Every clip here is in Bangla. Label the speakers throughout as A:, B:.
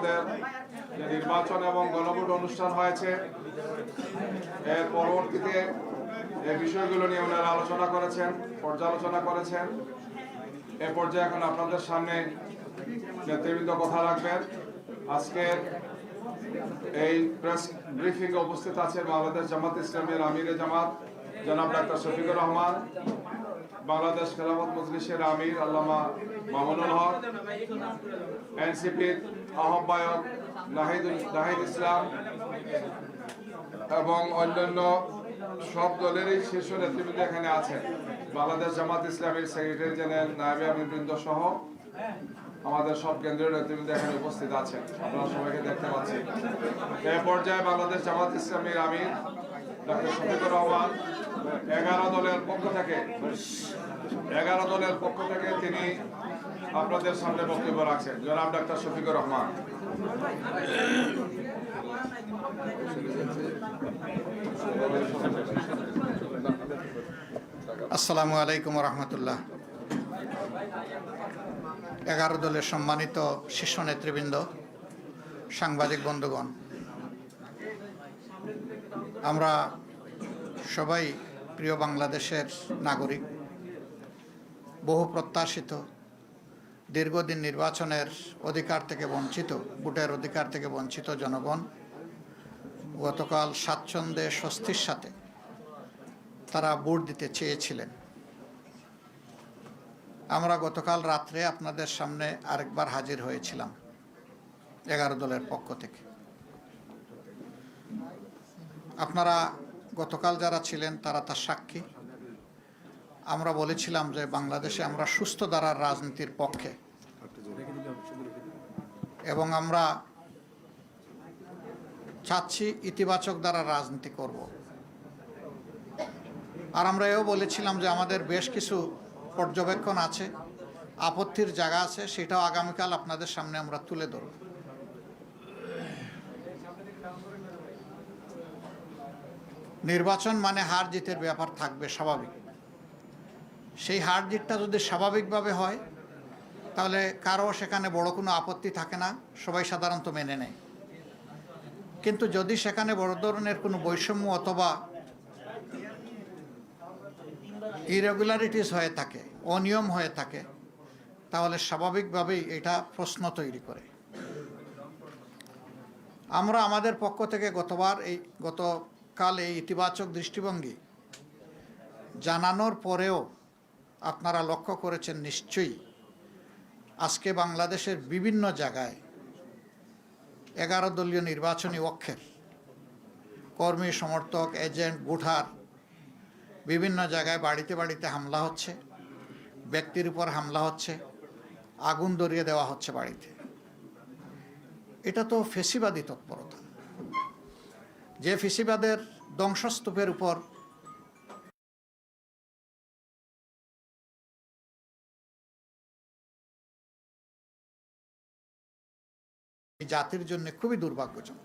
A: আমাদের যে নির্বাচন এবং গণভোট অনুষ্ঠান হয়েছে, এর পরবর্তীতে এই বিষয়গুলো নিয়ে ওনারা আলোচনা করেছেন, পর্যালোচনা করেছেন। এ পর্যায়ে এখন আপনাদের সামনে নেতৃবৃন্দ কথা রাখবেন। আজকের এই প্রেস ব্রিফিং এ উপস্থিত আছেন বাংলাদেশ জামাত ইসলামীর আমিরে জামাত জনাব ডাক্তার শফিকুর রহমান, বাংলাদেশ খেলাফত মজলিসের আমির আল্লামা মামুনুল হক, এনসিপির আহ্বায়ক নাহিদ ইসলাম এবং অন্যান্য সব দলেরই শীর্ষ নেতৃবৃন্দ এখানে আছেন। বাংলাদেশ জামাত ইসলামীর সেক্রেটারি জেনারেল নায়েবে আমিরবৃন্দ সহ আমাদের সব কেন্দ্রীয় নেতৃবৃন্দ এখানে উপস্থিত আছেন, আপনারা সবাইকে দেখতে পাচ্ছি। এই পর্যায়ে বাংলাদেশ জামাত ইসলামীর আমির ডক্টর শফিকুর রহমান 11 দলের পক্ষ থেকে তিনি আপনাদের সামনে বক্তব্য রাখছেন। জনাব ডক্টর শফিকুর রহমান।
B: আসসালামু আলাইকুম রহমতুল্লাহ। 11 দলের সম্মানিত শীর্ষ নেতৃবৃন্দ, সাংবাদিক বন্ধুগণ, আমরা সবাই প্রিয় বাংলাদেশের নাগরিক। বহু প্রত্যাশিত দীর্ঘদিন নির্বাচনের অধিকার থেকে বঞ্চিত, ভোটের অধিকার থেকে বঞ্চিত জনগণ গতকাল স্বাচ্ছন্দ্যে স্বস্তির সাথে তারা ভোট দিতে চেয়েছিলেন। আমরা গতকাল রাত্রে আপনাদের সামনে আরেকবার হাজির হয়েছিলাম 11 দলের পক্ষ থেকে। আপনারা গতকাল যারা ছিলেন তারা তার সাক্ষী। আমরা বলেছিলাম যে বাংলাদেশে আমরা সুস্থ ধারার রাজনীতির পক্ষে এবং আমরা চাচ্ছি ইতিবাচক ধারার রাজনীতি করব। আর আমরা এও বলেছিলাম যে আমাদের বেশ কিছু পর্যবেক্ষণ আছে, আপত্তির জায়গা আছে, সেটাও আগামীকাল আপনাদের সামনে আমরা তুলে ধরব। নির্বাচন মানে হার জিতের ব্যাপার থাকবে, স্বাভাবিক। সেই হার জিতটা যদি স্বাভাবিকভাবে হয় তাহলে কারো সেখানে বড় কোনো আপত্তি থাকে না, সবাই সাধারণত মেনে নেয়। কিন্তু যদি সেখানে বড় ধরনের কোনো বৈষম্য অথবা ইরেগুলারিটিস হয়ে থাকে, অনিয়ম হয়ে থাকে, তাহলে স্বাভাবিকভাবেই এটা প্রশ্ন তৈরি করে। আমরা আমাদের পক্ষ থেকে গতকাল এই ইতিবাচক দৃষ্টিভঙ্গি জানানোর পরেও আপনারা লক্ষ্য করেছেন নিশ্চয়ই, আজকে বাংলাদেশের বিভিন্ন জায়গায় 11 দলীয় নির্বাচনী অক্ষের কর্মী, সমর্থক, এজেন্ট, ভোটার বিভিন্ন জায়গায় বাড়িতে বাড়িতে হামলা হচ্ছে, ব্যক্তির উপর হামলা হচ্ছে, আগুন ধরিয়ে দেওয়া হচ্ছে বাড়িতে। এটা তো ফেসিবাদী তৎপরতা। যে ফেসিবাদের ধ্বংসস্তূপের উপর জাতির জন্য খুবই দুর্ভাগ্যজনক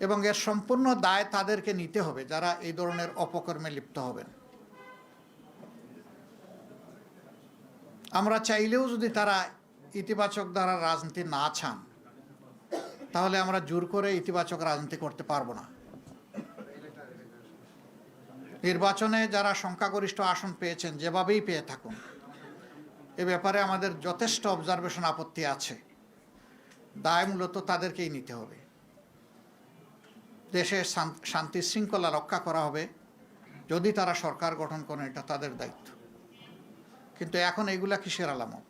B: এবং এর সম্পূর্ণ দায় তাদেরকে নিতে হবে যারা এই ধরনের অপকর্মে লিপ্ত হবেন। আমরা চাইলেও যদি তারা ইতিবাচক দ্বারা রাজনীতি না চান, তাহলে আমরা জোর করে ইতিবাচক রাজনীতি করতে পারবো না। নির্বাচনে যারা সংখ্যাগরিষ্ঠ আসন পেয়েছেন, যেভাবেই পেয়ে থাকুন, এ ব্যাপারে আমাদের যথেষ্ট অবজারভেশন, আপত্তি আছে। দায় মূলত তাদেরকেই নিতে হবে। দেশে শান্তি শৃঙ্খলা রক্ষা করা হবে যদি তারা সরকার গঠন করেন, এটা তাদের দায়িত্ব। কিন্তু এখন এইগুলা কিসের আলামত?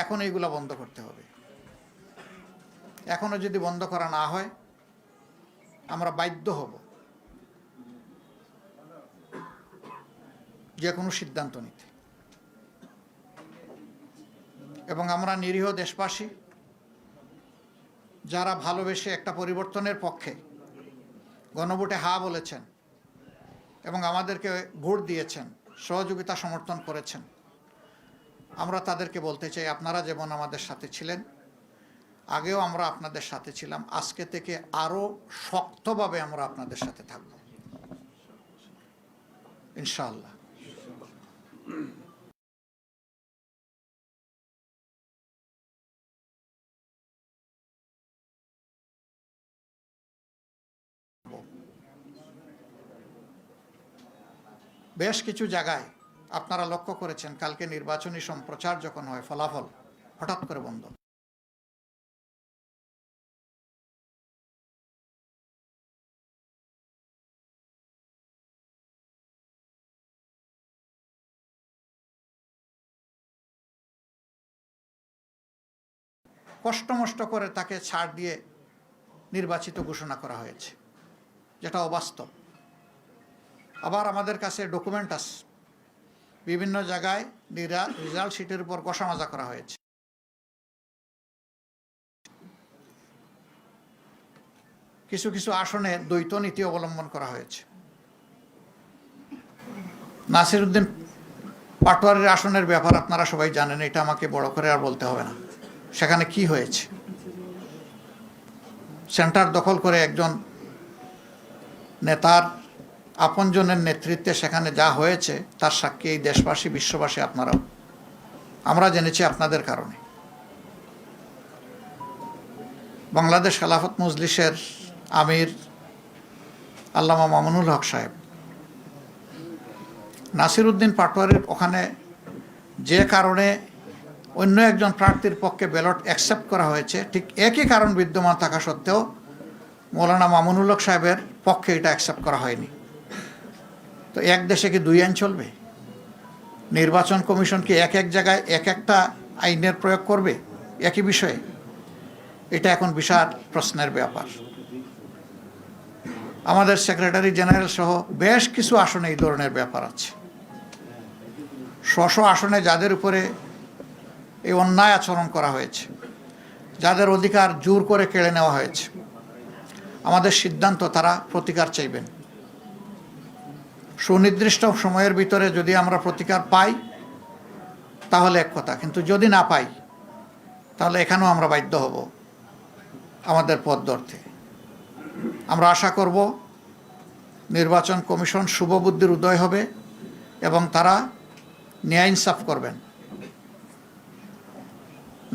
B: এখন এইগুলা বন্ধ করতে হবে। এখনো যদি বন্ধ করা না হয়, আমরা বাধ্য হব যে কোনো সিদ্ধান্ত নিতে। এবং আমরা নিরীহ দেশবাসী যারা ভালোবেসে একটা পরিবর্তনের পক্ষে গণভোটে হা বলেছেন এবং আমাদেরকে ভোট দিয়েছেন, সহযোগিতা সমর্থন করেছেন, আমরা তাদেরকে বলতে চাই, আপনারা যেমন আমাদের সাথে ছিলেন, আগেও আমরা আপনাদের সাথে ছিলাম, আজকে থেকে আরও শক্তভাবে আমরা আপনাদের সাথে থাকব ইনশাআল্লাহ। বেশ কিছু জায়গায় আপনারা লক্ষ্য করেছেন কালকে নির্বাচনী সম্প্রচার যখন হয় ফলাফল হঠাৎ করে বন্ধ। কষ্ট করে তাকে ছাড় দিয়ে নির্বাচিত ঘোষণা করা হয়েছে, যেটা অবাস্তব। আবার আমাদের কাছে ডকুমেন্ট আছে, বিভিন্ন জায়গায় রেজাল্ট শিটের উপর কষামাজা করা হয়েছে। কিছু কিছু আসনে দ্বৈত নীতি অবলম্বন করা হয়েছে। নাসিরউদ্দিন পাটোয়ারির আসনের ব্যাপার আপনারা সবাই জানেন, এটা আমাকে বড় করে আর বলতে হবে না। সেখানে কি হয়েছে, সেন্টার দখল করে একজন নেতার আপনজনের নেতৃত্বে সেখানে যা হয়েছে তার সাক্ষী এই দেশবাসী, বিশ্ববাসী, আপনারাও। আমরা জেনেছি আপনাদের কারণে। বাংলাদেশ খেলাফত মজলিসের আমির আল্লামা মামুনুল হক সাহেব নাসিরউদ্দিন পাটোয়ারির ওখানে যে কারণে অন্য একজন প্রার্থীর পক্ষে ব্যালট অ্যাকসেপ্ট করা হয়েছে, ঠিক একই কারণ বিদ্যমান থাকা সত্ত্বেও মৌলানা মামুনুল হক সাহেবের পক্ষে এটা অ্যাকসেপ্ট করা হয়নি। তো এক দেশে কি দুই আইন চলবে? নির্বাচন কমিশন কি এক এক জায়গায় এক একটা আইনের প্রয়োগ করবে একই বিষয়ে? এটা এখন বিশাল প্রশ্নের ব্যাপার। আমাদের সেক্রেটারি জেনারেল সহ বেশ কিছু আসনে এই ধরনের ব্যাপার আছে। স্ব আসনে যাদের উপরে এই অন্যায় আচরণ করা হয়েছে, যাদের অধিকার জোর করে কেড়ে নেওয়া হয়েছে, আমাদের সিদ্ধান্ত তারা প্রতিকার চাইবেন। সুনির্দিষ্ট সময়ের ভিতরে যদি আমরা প্রতিকার পাই তাহলে এক কথা, কিন্তু যদি না পাই তাহলে এখানেও আমরা বাধ্য হব আমাদের পথ ধরতে। আমরা আশা করব নির্বাচন কমিশন শুভবুদ্ধির উদয় হবে এবং তারা ন্যায় ইনসাফ করবেন।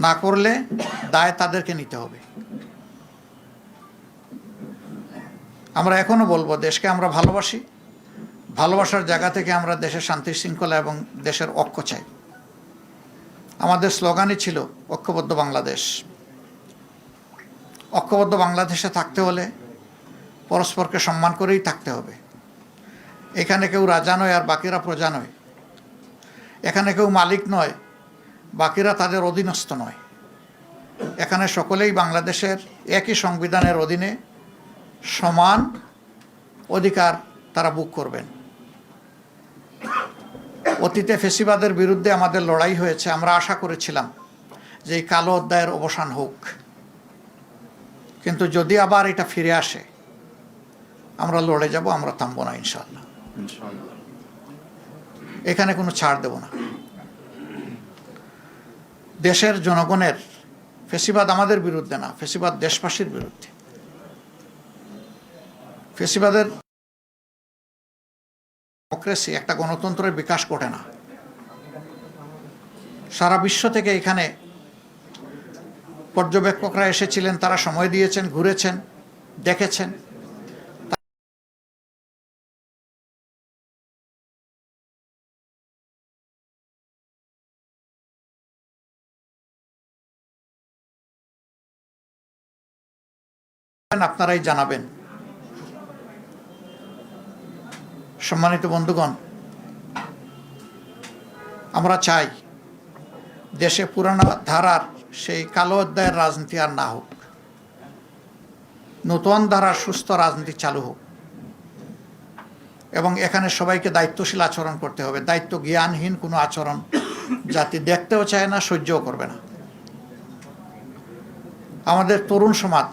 B: না করলে দায় তাদেরকে নিতে হবে। আমরা এখনো বলবো, দেশকে আমরা ভালোবাসি, ভালোবাসার জায়গা থেকে আমরা দেশের শান্তি শৃঙ্খলা এবং দেশের ঐক্য চাই। আমাদের স্লোগানই ছিল ঐক্যবদ্ধ বাংলাদেশ। ঐক্যবদ্ধ বাংলাদেশে থাকতে হলে পরস্পরকে সম্মান করেই থাকতে হবে। এখানে কেউ রাজা নয় আর বাকিরা প্রজা নয়। এখানে কেউ মালিক নয়, বাকিরা তাদের অধীনস্থ নয়। এখানে সকলেই বাংলাদেশের একই সংবিধানের অধীনে সমান অধিকার তারা ভোগ করবেন। অতীতে ফ্যাসিবাদের বিরুদ্ধে আমাদের লড়াই হয়েছে। আমরা আশা করেছিলাম যে এই কালো অধ্যায়ের অবসান হোক, কিন্তু যদি আবার এটা ফিরে আসে আমরা লড়ে যাব, আমরা থামবো না ইনশাআল্লাহ। এখানে কোনো ছাড় দেব না। দেশের জনগণের, ফ্যাসিবাদ আমাদের বিরুদ্ধে না, ফ্যাসিবাদ দেশবাসীর বিরুদ্ধে। ফ্যাসিবাদের ডেমোক্রেসি, একটা গণতন্ত্রের বিকাশ ঘটে না। সারা বিশ্ব থেকে এখানে পর্যবেক্ষকরা এসেছিলেন, তারা সময় দিয়েছেন, ঘুরেছেন, দেখেছেন। আপনারাই জানাবেন। সম্মানিত বন্ধুগণ, আমরা চাই দেশে পুরানো ধারার সেই কালো অধ্যায়ের রাজনীতি আর না হোক, নতুন ধারার সুস্থ রাজনীতি চালু হোক। এবং এখানে সবাইকে দায়িত্বশীল আচরণ করতে হবে। দায়িত্ব জ্ঞানহীন কোনো আচরণ জাতি দেখতেও চায় না, সহ্যও করবে না। আমাদের তরুণ সমাজ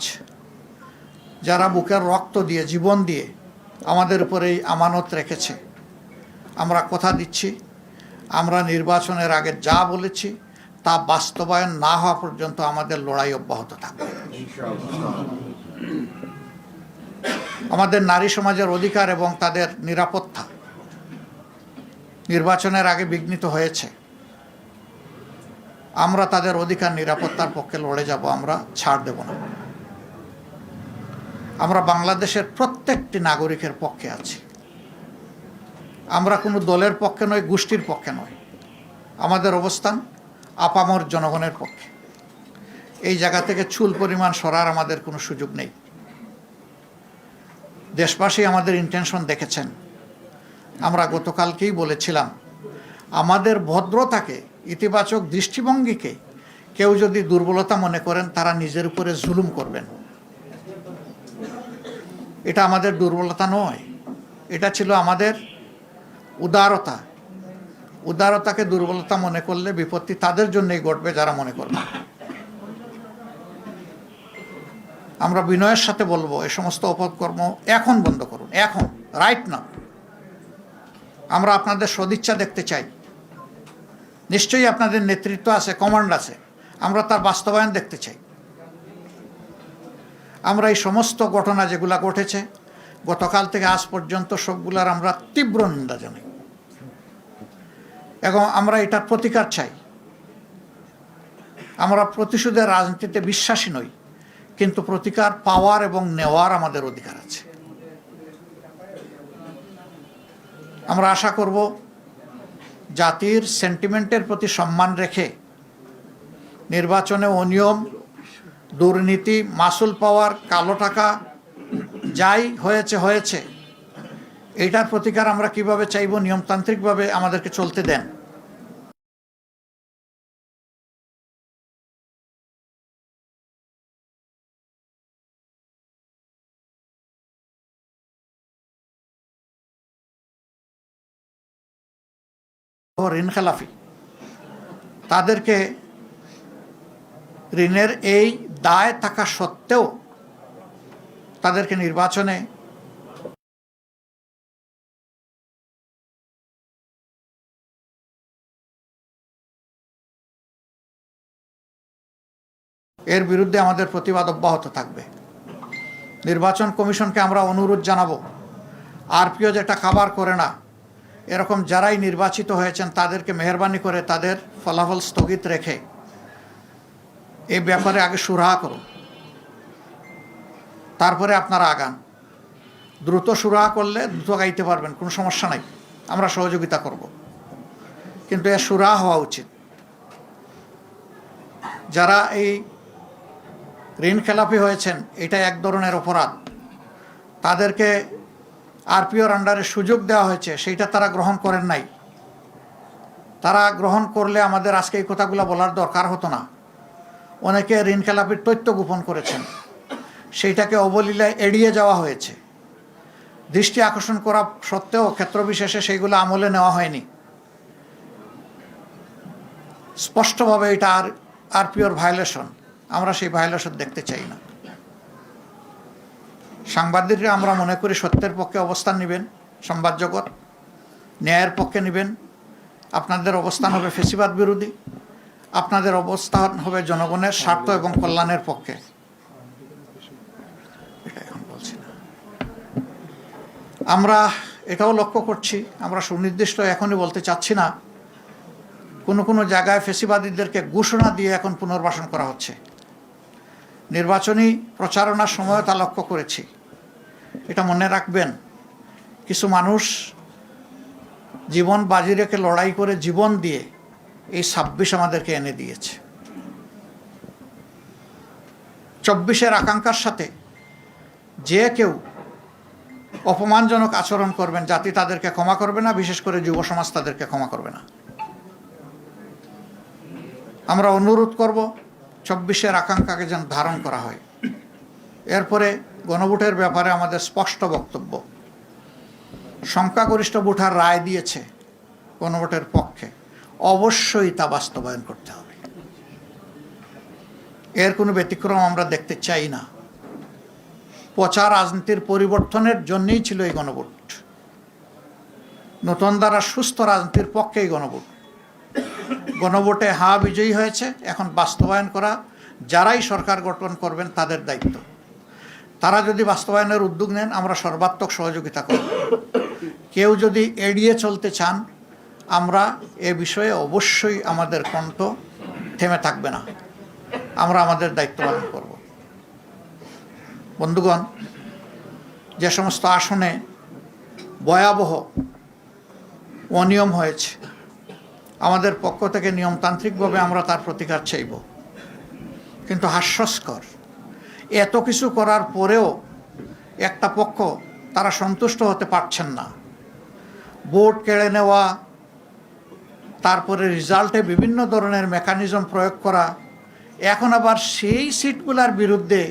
B: যারা বুকের রক্ত দিয়ে, জীবন দিয়ে আমাদের উপরে এই আমানত রেখেছে, আমরা কথা দিচ্ছি, আমরা নির্বাচনের আগে যা বলেছি তা বাস্তবায়ন না হওয়া পর্যন্ত আমাদের লড়াই অব্যাহত থাকবে। আমাদের নারী সমাজের অধিকার এবং তাদের নিরাপত্তা নির্বাচনের আগে বিঘ্নিত হয়েছে। আমরা তাদের অধিকার নিরাপত্তার পক্ষে লড়ে যাব, আমরা ছাড় দেব না। আমরা বাংলাদেশের প্রত্যেকটি নাগরিকের পক্ষে আছি। আমরা কোনো দলের পক্ষে নয়, গোষ্ঠীর পক্ষে নয়। আমাদের অবস্থান আপামর জনগণের পক্ষে। এই জায়গা থেকে চুল পরিমাণ সরার আমাদের কোনো সুযোগ নেই। দেশবাসী আমাদের ইন্টেনশন দেখেছেন। আমরা গতকালকেই বলেছিলাম, আমাদের ভদ্রতাকে, ইতিবাচক দৃষ্টিভঙ্গিকে কেউ যদি দুর্বলতা মনে করেন, তারা নিজের উপরে জুলুম করবেন। এটা আমাদের দুর্বলতা নয়, এটা ছিল আমাদের উদারতা। উদারতাকে দুর্বলতা মনে করলে বিপত্তি তাদের জন্যই ঘটবে যারা মনে করবে। আমরা বিনয়ের সাথে বলবো, এই সমস্ত অপকর্ম এখন বন্ধ করুন, এখন, রাইট না। আমরা আপনাদের সদিচ্ছা দেখতে চাই। নিশ্চয়ই আপনাদের নেতৃত্ব আছে, কমান্ড আছে, আমরা তার বাস্তবায়ন দেখতে চাই। আমরা এই সমস্ত ঘটনা যেগুলা ঘটেছে গতকাল থেকে আজ পর্যন্ত, সবগুলার আমরা তীব্র নিন্দা জানাই এবং আমরা এটার প্রতিকার চাই। আমরা প্রতিশোধের রাজনীতিতে বিশ্বাসী নই, কিন্তু প্রতিকার পাওয়ার এবং নেওয়ার আমাদের অধিকার আছে। আমরা আশা করব জাতির সেন্টিমেন্টের প্রতি সম্মান রেখে নির্বাচনে অনিয়ম, দুর্নীতি, মাসুল পাওয়ার, কালো টাকা যাই হয়েছে, এইটার প্রতিকার আমরা কিভাবে চাইব, নিয়মতান্ত্রিকভাবে আমাদেরকে চলতে দেন। ঋণ খেলাফি, তাদেরকে ঋণের এই দায় থাকা সত্ত্বেও তাদেরকে নির্বাচনে এর বিরুদ্ধে আমাদের প্রতিবাদ অব্যাহত থাকবে। নির্বাচন কমিশনকে আমরা অনুরোধ জানাবো, আরপিও যেটা খাবার করে না, এরকম যারাই নির্বাচিত হয়েছেন তাদেরকে মেহরবানি করে তাদের ফলাফল স্থগিত রেখে এই ব্যাপারে আগে সুরাহা করুন, তারপরে আপনারা আগান। দ্রুত সুরাহা করলে দ্রুত গাইতে পারবেন, কোনো সমস্যা নাই, আমরা সহযোগিতা করব। কিন্তু এর সুরাহা হওয়া উচিত। যারা এই ঋণ খেলাপি হয়েছেন, এটা এক ধরনের অপরাধ। তাদেরকে আরপিওর আন্ডারে সুযোগ দেওয়া হয়েছে, সেইটা তারা গ্রহণ করেন নাই। তারা গ্রহণ করলে আমাদের আজকে এই কথাগুলো বলার দরকার হতো না। অনেকে ঋণ খেলাপির তথ্য গোপন করেছেন, সেইটাকে অবলীলায় এড়িয়ে যাওয়া হয়েছে। দৃষ্টি আকর্ষণ করা সত্ত্বেও ক্ষেত্রবিশেষে সেইগুলো আমলে নেওয়া হয়নি। স্পষ্টভাবে এটা আরপিওর ভায়োলেশন, আমরা সেই ভায়োলেশন দেখতে চাই না। সাংবাদিকরা আমরা মনে করি সত্যের পক্ষে অবস্থান নেবেন, সংবাদ জগৎ ন্যায়ের পক্ষে নেবেন। আপনাদের অবস্থান হবে ফ্যাসিবাদ বিরোধী, আপনাদের অবস্থান হবে জনগণের স্বার্থ এবং কল্যাণের পক্ষে। এটা এখন বলছি না। আমরা এটাও লক্ষ্য করছি, আমরা সুনির্দিষ্ট এখনই বলতে চাচ্ছি না, কোনো জায়গায় ফ্যাসিবাদীদেরকে ঘোষণা দিয়ে এখন পুনর্বাসন করা হচ্ছে। নির্বাচনী প্রচারণার সময় তা লক্ষ্য করেছি। এটা মনে রাখবেন, কিছু মানুষ জীবন বাজি রেখে লড়াই করে জীবন দিয়ে এই ২৬ আমাদেরকে এনে দিয়েছে। ২৪-এর আকাঙ্ক্ষার সাথে যে কেউ অপমানজনক আচরণ করবেন, জাতি তাদেরকে ক্ষমা করবে না, বিশেষ করে যুব সমাজ তাদেরকে ক্ষমা করবে না। আমরা অনুরোধ করব ২৪-এর আকাঙ্ক্ষাকে যেন ধারণ করা হয়। এরপরে গণভোটের ব্যাপারে আমাদের স্পষ্ট বক্তব্য। সংখ্যাগরিষ্ঠ ভোটার রায় দিয়েছে গণভোটের পক্ষে, অবশ্যই তা বাস্তবায়ন করতে হবে। এর কোনো ব্যতিক্রম আমরা দেখতে চাই না। পচা রাজনীতির পরিবর্তনের জন্যই ছিল এই গণভোট। নতুন দ্বারা সুস্থ রাজনীতির পক্ষেই গণভোট। গণভোটে হা বিজয়ী হয়েছে, এখন বাস্তবায়ন করা যারাই সরকার গঠন করবেন তাদের দায়িত্ব। তারা যদি বাস্তবায়নের উদ্যোগ নেন, আমরা সর্বাত্মক সহযোগিতা করব। কেউ যদি এড়িয়ে চলতে চান, আমরা এ বিষয়ে অবশ্যই আমাদের কণ্ঠ থেমে থাকবে না, আমরা আমাদের দায়িত্ব পালন করব। বন্ধুগণ, যে সমস্ত আসনে ভয়াবহ অনিয়ম হয়েছে, আমাদের পক্ষ থেকে নিয়মতান্ত্রিকভাবে আমরা তার প্রতিকার চাইব। কিন্তু হাস্যস্কর, এত কিছু করার পরেও একটা পক্ষ তারা সন্তুষ্ট হতে পারছেন না। ভোট কেড়ে নেওয়া, তারপরে রেজাল্টে বিভিন্ন ধরনের মেকানিজম প্রয়োগ করা, এখন আবার সেই সিটগুলোর বিরুদ্ধে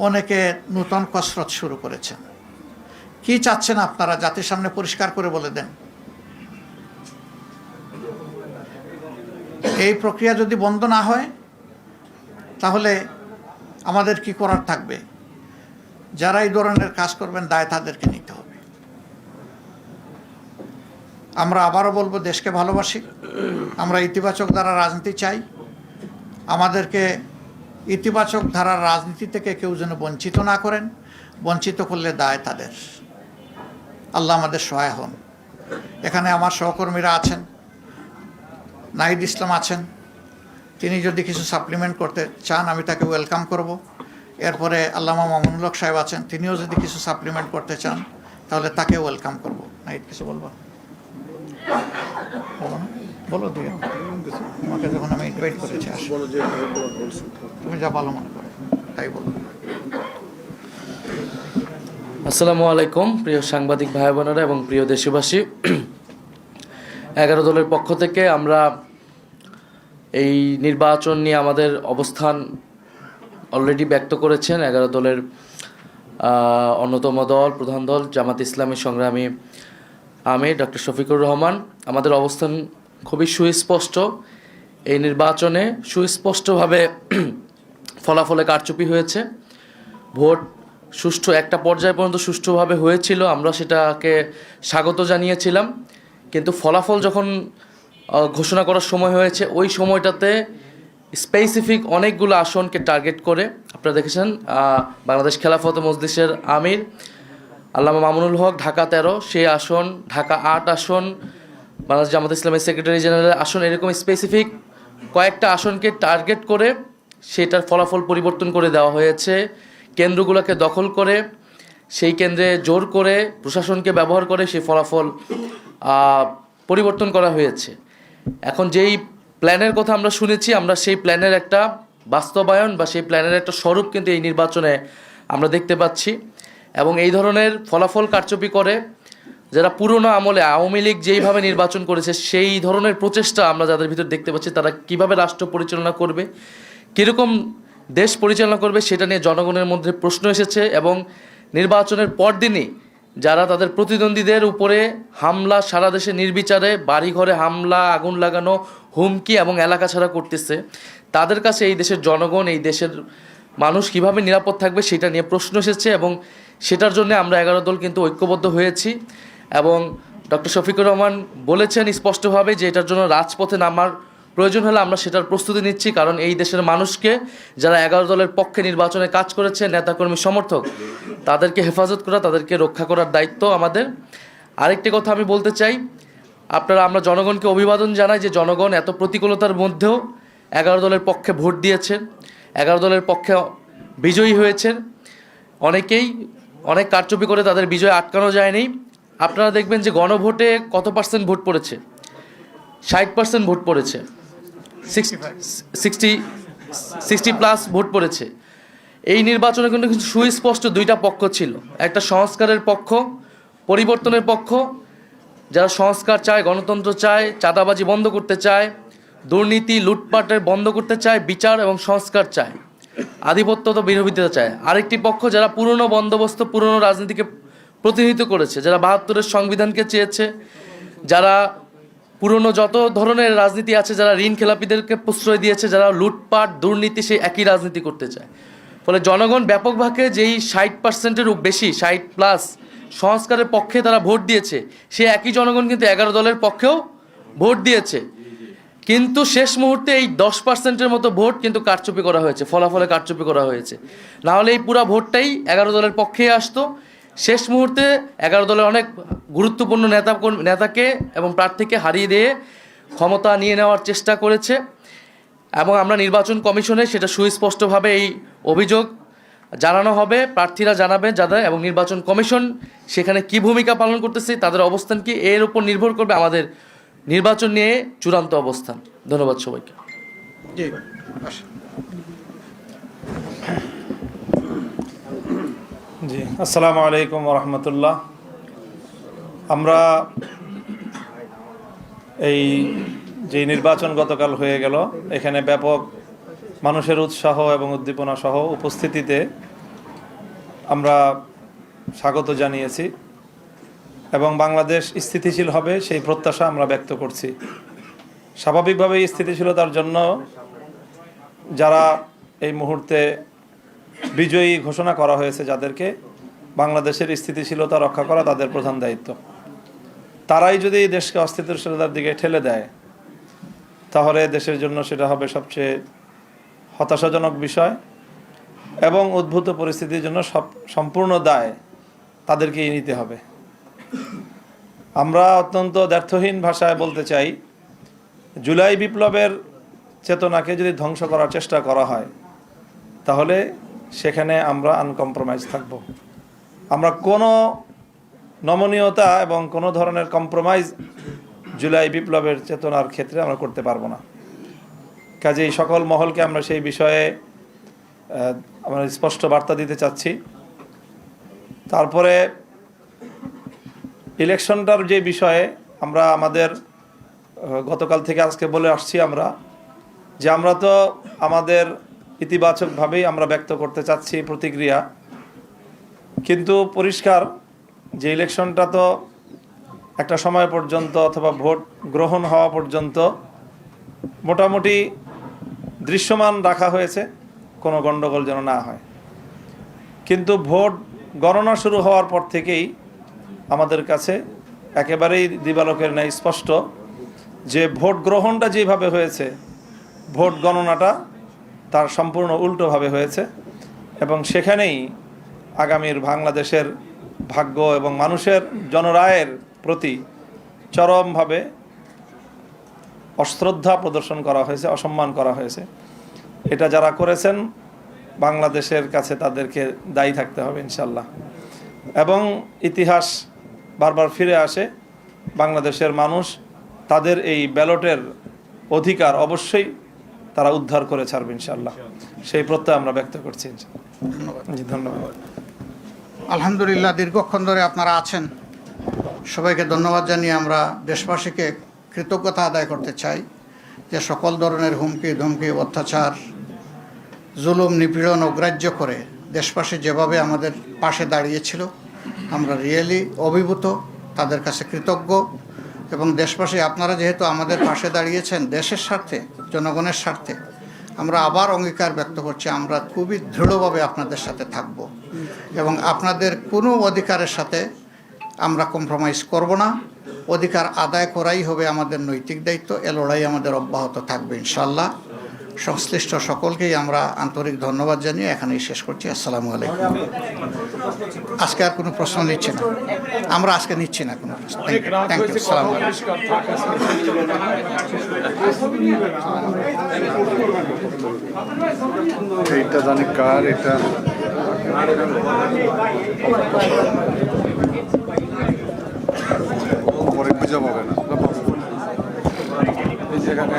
B: অনেকে নূতন কসরত শুরু করেছেন। কি চাচ্ছেন আপনারা? জাতির সামনে পরিষ্কার করে বলে দেন। এই প্রক্রিয়া যদি বন্ধ না হয় তাহলে আমাদের কি করার থাকবে? যারা এই ধরনের কাজ করবেন দায় তাদেরকে নিতে হবে। আমরা আবারও বলবো, দেশকে ভালোবাসি, আমরা ইতিবাচক ধারার রাজনীতি চাই। আমাদেরকে ইতিবাচক ধারার রাজনীতি থেকে কেউ যেন বঞ্চিত না করেন, বঞ্চিত করলে দায় তাদের। আল্লাহ আমাদের সহায় হন। এখানে আমার সহকর্মীরা আছেন, নাহিদ ইসলাম আছেন, তিনি যদি কিছু সাপ্লিমেন্ট করতে চান আমি তাকে ওয়েলকাম করব। এরপরে আল্লামা মামুনুল হক সাহেব আছেন, তিনিও যদি কিছু সাপ্লিমেন্ট করতে চান তাহলে তাকে ওয়েলকাম করব। নাহিদ কিছু বলবো? বলো না, বলো দিয়ে তোমাকে যখন আমি ইনভাইট করেছি তুমি যা ভালো মনে করো তাই বলো।
C: আসসালামু আলাইকুম প্রিয় সাংবাদিক ভাই বোনেরা এবং প্রিয় দেশবাসী। 11 দলের পক্ষ থেকে আমরা এই নির্বাচন নিয়ে আমাদের অবস্থান অলরেডি ব্যক্ত করেছেন 11 দলের অন্যতম দল, প্রধান দল জামাত ইসলামী সংগ্রামী আমির ডক্টর শফিকুর রহমান। আমাদের অবস্থান খুবই সুস্পষ্ট। এই নির্বাচনে সুস্পষ্টভাবে ফলাফলে কারচুপি হয়েছে। ভোট সুষ্ঠু একটা পর্যায় পর্যন্ত সুষ্ঠুভাবে হয়েছিল, আমরা সেটাকে স্বাগত জানিয়েছিলাম। কিন্তু ফলাফল যখন ঘোষণা করার সময় হয়েছে, ওই সময়টাতে স্পেসিফিক অনেকগুলো আসনকে টার্গেট করে, আপনারা দেখেছেন বাংলাদেশ খেলাফত মজলিসের আমির আল্লামা মামুনুল হক ঢাকা 13, সেই আসন, ঢাকা 8 আসন, বাংলাদেশ জামাত ইসলামের সেক্রেটারি জেনারেলের আসন, এরকম স্পেসিফিক কয়েকটা আসনকে টার্গেট করে সেটার ফলাফল পরিবর্তন করে দেওয়া হয়েছে। কেন্দ্রগুলোকে দখল করে, সেই কেন্দ্রে জোর করে, প্রশাসনকে ব্যবহার করে সেই ফলাফল পরিবর্তন করা হয়েছে। এখন যেই প্ল্যানের কথা আমরা শুনেছি, আমরা সেই প্ল্যানের একটা বাস্তবায়ন বা সেই প্ল্যানের একটা স্বরূপ কিন্তু এই নির্বাচনে আমরা দেখতে পাচ্ছি। এবং এই ধরনের ফলাফল কারচুপি করে যারা পুরনো আমলে আওয়ামী লীগ যেইভাবে নির্বাচন করেছে, সেই ধরনের প্রচেষ্টা আমরা যাদের ভিতর দেখতে পাচ্ছি, তারা কিভাবে রাষ্ট্র পরিচালনা করবে, কীরকম দেশ পরিচালনা করবে, সেটা নিয়ে জনগণের মধ্যে প্রশ্ন এসেছে। এবং নির্বাচনের পরদিনই যারা তাদের প্রতিদ্বন্দ্বীদের উপরে হামলা, সারা দেশে নির্বিচারে বাড়িঘরে হামলা, আগুন লাগানো, হুমকি এবং এলাকা ছাড়া করতেছে, তাদের কাছে এই দেশের জনগণ, এই দেশের মানুষ কিভাবে নিরাপদ থাকবে সেটা নিয়ে প্রশ্ন এসেছে। এবং সেটার জন্য আমরা 11 দল কিন্তু ঐক্যবদ্ধ হয়েছি। এবং ডক্টর শফিকুর রহমান বলেছেন স্পষ্টভাবে যে এটার জন্য রাজপথে নামার প্রয়োজন হলে আমরা সেটার প্রস্তুতি নিচ্ছি। কারণ এই দেশের মানুষকে, যারা 11 দলের পক্ষে নির্বাচনে কাজ করেছে, নেতাকর্মী সমর্থক, তাদেরকে হেফাজত করা, তাদেরকে রক্ষা করার দায়িত্ব আমাদের। আরেকটি কথা আমি বলতে চাই, আমরা জনগণকে অভিবাদন জানাই যে জনগণ এত প্রতিকূলতার মধ্যেও 11 দলের পক্ষে ভোট দিয়েছেন, 11 দলের পক্ষে বিজয়ী হয়েছেন। অনেকেই অনেক কারচুপি করে তাদের বিজয় আটকানো যায়নি। আপনারা দেখবেন যে গণভোটে কত পার্সেন্ট ভোট পড়েছে? 60% ভোট পড়েছে, 60+ ভোট পড়েছে। এই নির্বাচনে কিন্তু সুস্পষ্ট দুইটা পক্ষ ছিল, একটা সংস্কারের পক্ষ, পরিবর্তনের পক্ষ, যারা সংস্কার চায়, গণতন্ত্র চায়, চাঁদাবাজি বন্ধ করতে চায়, দুর্নীতি লুটপাটের বন্ধ করতে চায়, বিচার এবং সংস্কার চায়, আধিপত্য তো বিরোধিতা চায়। আরেকটি পক্ষ যারা পুরনো বন্দোবস্ত, পুরনো রাজনীতিকে প্রতিনিধিত্ব করেছে, যারা 72-এর সংবিধানকে চেয়েছে, যারা পুরনো যত ধরনের রাজনীতি আছে, যারা ঋণ খেলাপিদেরকে প্রশ্রয় দিয়েছে, যারা লুটপাট দুর্নীতি, সেই একই রাজনীতি করতে চায়। ফলে জনগণ ব্যাপকভাবে যেই 60%-এর বেশি, 60+ সংস্কারের পক্ষে তারা ভোট দিয়েছে, সেই একই জনগণ কিন্তু 11 দলের পক্ষেও ভোট দিয়েছে। কিন্তু শেষ মুহূর্তে এই 10%-এর মতো ভোট কিন্তু কারচুপি করা হয়েছে, ফলাফলে কারচুপি করা হয়েছে। নাহলে এই পুরো ভোটটাই 11 দলের পক্ষেই আসতো। শেষ মুহূর্তে 11 দলের অনেক গুরুত্বপূর্ণ নেতাকে এবং প্রার্থীকে হারিয়ে দিয়ে ক্ষমতা নিয়ে নেওয়ার চেষ্টা করেছে। এবং আমরা নির্বাচন কমিশনে সেটা সুস্পষ্টভাবে এই অভিযোগ জানানো হবে, প্রার্থীরা জানাবে যাদের, এবং নির্বাচন কমিশন সেখানে কি ভূমিকা পালন করতেছে, তাদের অবস্থান কি, এর উপর নির্ভর করবে আমাদের নির্বাচন নিয়ে চূড়ান্ত অবস্থান। ধন্যবাদ সবাইকে।
B: জি আসেন।
D: জি, আসসালামু আলাইকুম রহমতুল্লাহ। আমরা এই যে নির্বাচন গতকাল হয়ে গেল, এখানে ব্যাপক মানুষের উৎসাহ এবং উদ্দীপনা সহ উপস্থিতিতে আমরা স্বাগত জানিয়েছি এবং বাংলাদেশ স্থিতিশীল হবে সেই প্রত্যাশা আমরা ব্যক্ত করছি। স্বাভাবিকভাবেই স্থিতিশীলতার জন্য যারা এই মুহূর্তে বিজয়ী ঘোষণা করা হয়েছে, যাদেরকে বাংলাদেশের স্থিতিশীলতা রক্ষা করা তাদের প্রধান দায়িত্ব, তারাই যদি দেশকে অস্থিতিশীলতার দিকে ঠেলে দেয় তাহলে দেশের জন্য সেটা হবে সবচেয়ে হতাশাজনক বিষয় এবং উদ্ভূত পরিস্থিতির জন্য সম্পূর্ণ দায় তাদেরকেই নিতে হবে। আমরা অত্যন্ত দ্ব্যর্থহীন ভাষায় বলতে চাই, জুলাই বিপ্লবের চেতনাকে যদি ধ্বংস করার চেষ্টা করা হয় তাহলে সেখানে আমরা আনকম্প্রোমাইজ থাকব। আমরা কোনো নমনীয়তা এবং কোনো ধরনের কম্প্রোমাইজ জুলাই বিপ্লবের চেতনার ক্ষেত্রে আমরা করতে পারবো না। কাজেই সকল মহলকে আমরা সেই বিষয়ে আমরা স্পষ্ট বার্তা দিতে চাচ্ছি। তারপরে ইলেকশনটার যে বিষয়ে আমরা আমাদের গতকাল থেকে আজকে বলে আসছি আমরা, যে আমরা তো আমাদের ইতিবাচকভাবেই আমরা ব্যক্ত করতে চাচ্ছি প্রতিক্রিয়া, কিন্তু পরিষ্কার যে ইলেকশনটা তো একটা সময় পর্যন্ত অথবা ভোট গ্রহণ হওয়া পর্যন্ত মোটামুটি দৃশ্যমান রাখা হয়েছে, কোনো গণ্ডগোল যেন না হয়। কিন্তু ভোট গণনা শুরু হওয়ার পর থেকেই আমাদের কাছে একেবারেই দিবালোকের ন্যায় স্পষ্ট যে ভোট গ্রহণটা যেভাবে হয়েছে, ভোট গণনাটা তার সম্পূর্ণ উল্টোভাবে হয়েছে এবং সেখানেই আগামীর বাংলাদেশের ভাগ্য এবং মানুষের জনরায়ের প্রতি চরমভাবে অশ্রদ্ধা প্রদর্শন করা হয়েছে, অসম্মান করা হয়েছে। এটা যারা করেছেন বাংলাদেশের কাছে তাদেরকে দায়ী থাকতে হবে ইনশাল্লাহ। এবং ইতিহাস বারবার ফিরে আসে, বাংলাদেশের মানুষ তাদের এই ব্যালটের অধিকার অবশ্যই তারা উদ্ধার করে ছাড়বে ইনশাল্লাহ, সেই প্রত্যয় আমরা ব্যক্ত করছি। জি, ধন্যবাদ।
B: আলহামদুলিল্লাহ, দীর্ঘক্ষণ ধরে আপনারা আছেন, সবাইকে ধন্যবাদ জানিয়ে আমরা দেশবাসীকে কৃতজ্ঞতা আদায় করতে চাই যে সকল ধরনের হুমকি ধমকি অত্যাচার জুলুম নিপীড়ন অগ্রাহ্য করে দেশবাসী যেভাবে আমাদের পাশে দাঁড়িয়েছিল, আমরা রিয়েলি অভিভূত, তাদের কাছে কৃতজ্ঞ। এবং দেশবাসী আপনারা যেহেতু আমাদের পাশে দাঁড়িয়েছেন দেশের স্বার্থে, জনগণের স্বার্থে, আমরা আবার অঙ্গীকার ব্যক্ত করছি আমরা খুবই দৃঢ়ভাবে আপনাদের সাথে থাকব এবং আপনাদের কোনো অধিকারের সাথে আমরা কম্প্রোমাইজ করব না। অধিকার আদায় করাই হবে আমাদের নৈতিক দায়িত্ব। এ লড়াই আমাদের অব্যাহত থাকবে ইনশাল্লাহ। সংশ্লিষ্ট সকলকেই আমরা আন্তরিক ধন্যবাদ জানিয়ে এখানেই শেষ করছি। আসসালামু আলাইকুম। আজকে আর কোনো প্রশ্ন নিচ্ছি না, আমরা আজকে নিচ্ছি না কোনো প্রশ্ন। Thank you. আসসালামু আলাইকুম।
E: এইটা জানি কার, এটা পরে খুঁজে পাবে না এই জায়গাটা।